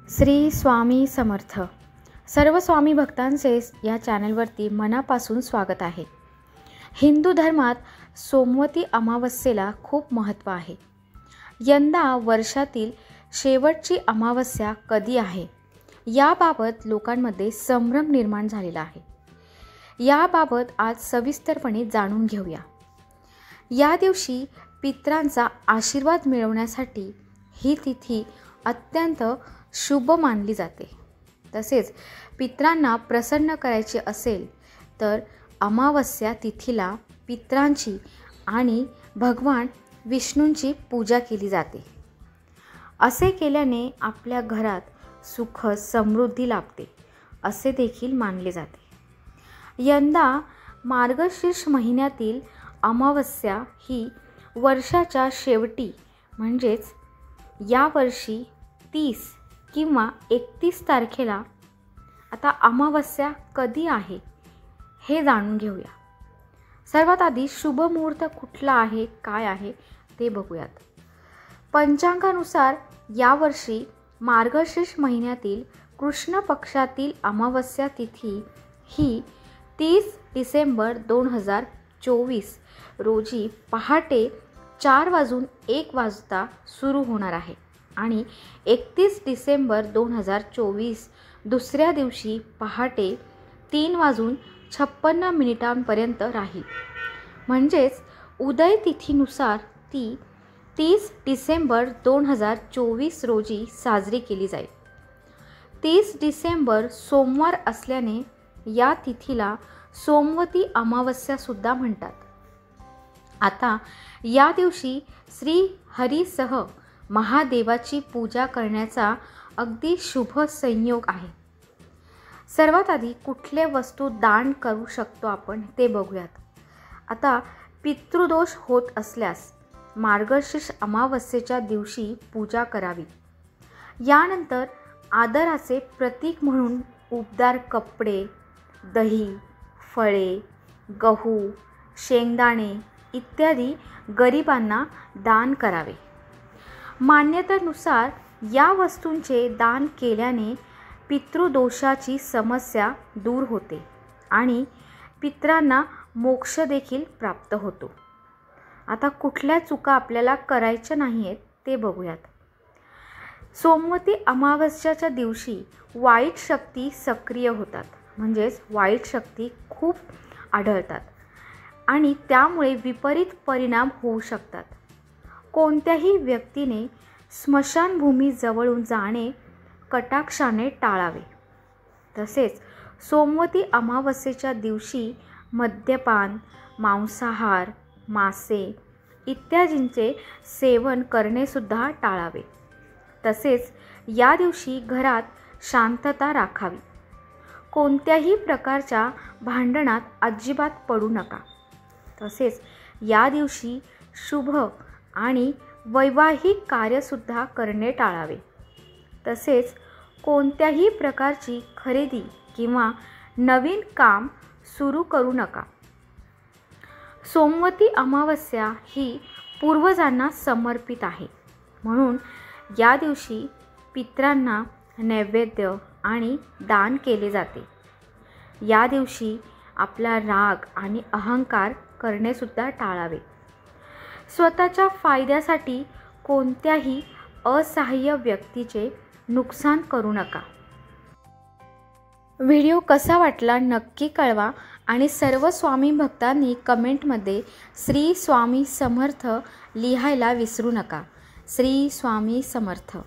श्री स्वामी समर्थ. सर्व स्वामी भक्तांचे या चॅनलवरती मनापासून स्वागत आहे. हिंदू धर्मात सोमवती अमावस्येला खूप महत्त्व आहे. यंदा वर्षातील शेवटची अमावस्या कधी आहे याबाबत लोकांमध्ये संभ्रम निर्माण झालेला आहे. याबाबत आज सविस्तरपणे जाणून घेऊया. या दिवशी पितरांचा आशीर्वाद मिळवण्यासाठी ही तिथी अत्यंत शुभ मानली जाते. तसेच पितरांना प्रसन्न करायचे असेल तर अमावस्या तिथीला पितरांची आणि भगवान विष्णूंची पूजा केली जाते. असे केल्याने आपल्या घरात सुख समृद्धी लाभते असे देखील मानले जाते. यंदा मार्गशीर्ष महिन्यातील अमावस्या ही वर्षाच्या शेवटी म्हणजेच यावर्षी 30 किंवा 31 तारखेला. आता अमावस्या कधी आहे हे जाणून घेऊया. सर्वात आधी शुभ मुहूर्त कुठला आहे काय आहे ते बघूयात. पंचांगानुसार यावर्षी मार्गशीर्ष महिन्यातील कृष्ण पक्षातील अमावस्या तिथी ही 30 डिसेंबर 2024 रोजी पहाटे 4:01 सुरू होणार आहे आणि 31 डिसेंबर 2024 दुसऱ्या दिवशी पहाटे 3:56 राहील. म्हणजेच उदय तिथीनुसार ती 30 डिसेंबर 2024 रोजी साजरी केली जाईल. 30 डिसेंबर सोमवार असल्याने या तिथीला सोमवती अमावस्या सुद्धा म्हणतात. आता या दिवशी श्री हरीसह महादेवाची पूजा करण्याचा अगदी शुभ संयोग आहे. सर्वात आधी कुठले वस्तू दान करू शकतो आपण ते बघूयात. आता पितृदोष होत असल्यास मार्गशीर्ष अमावस्येच्या दिवशी पूजा करावी. यानंतर आदराचे प्रतीक म्हणून उबदार कपडे, दही, फळे, गहू, शेंगदाणे इत्यादी गरिबांना दान करावे. मान्यतेनुसार या वस्तूंचे दान केल्याने पितृदोषाची समस्या दूर होते आणि पितरांना मोक्ष देखील प्राप्त होतो. आता कुठल्या चुका आपल्याला करायच्या नाही आहेत ते बघूयात. सोमवती अमावस्याच्या दिवशी वाईट शक्ती सक्रिय होतात. म्हणजेच वाईट शक्ती खूप आढळतात आणि त्यामुळे विपरीत परिणाम होऊ शकतात. कोणत्याही व्यक्तीने स्मशानभूमीजवळून जाणे कटाक्षाने टाळावे. तसेच सोमवती अमावस्येच्या दिवशी मद्यपान, मांसाहार, मासे इत्यादींचे सेवन करणेसुद्धा टाळावे. तसेच या दिवशी घरात शांतता राखावी. कोणत्याही प्रकारच्या भांडणात अजिबात पडू नका. तसेच या दिवशी शुभ आणि वैवाहिक कार्यसुद्धा करणे टाळावे. तसेच कोणत्याही प्रकारची खरेदी किंवा नवीन काम सुरू करू नका. सोमवती अमावस्या ही पूर्वजांना समर्पित आहे. म्हणून या दिवशी पितरांना नैवेद्य आणि दान केले जाते. या दिवशी आपला राग आणि अहंकार करणेसुद्धा टाळावे. स्वतःच्या फायद्यासाठी कोणत्याही असहाय्य व्यक्तीचे नुकसान करू नका. व्हिडिओ कसा वाटला नक्की कळवा आणि सर्व स्वामी भक्तांनी कमेंटमध्ये श्री स्वामी समर्थ लिहायला विसरू नका. श्री स्वामी समर्थ.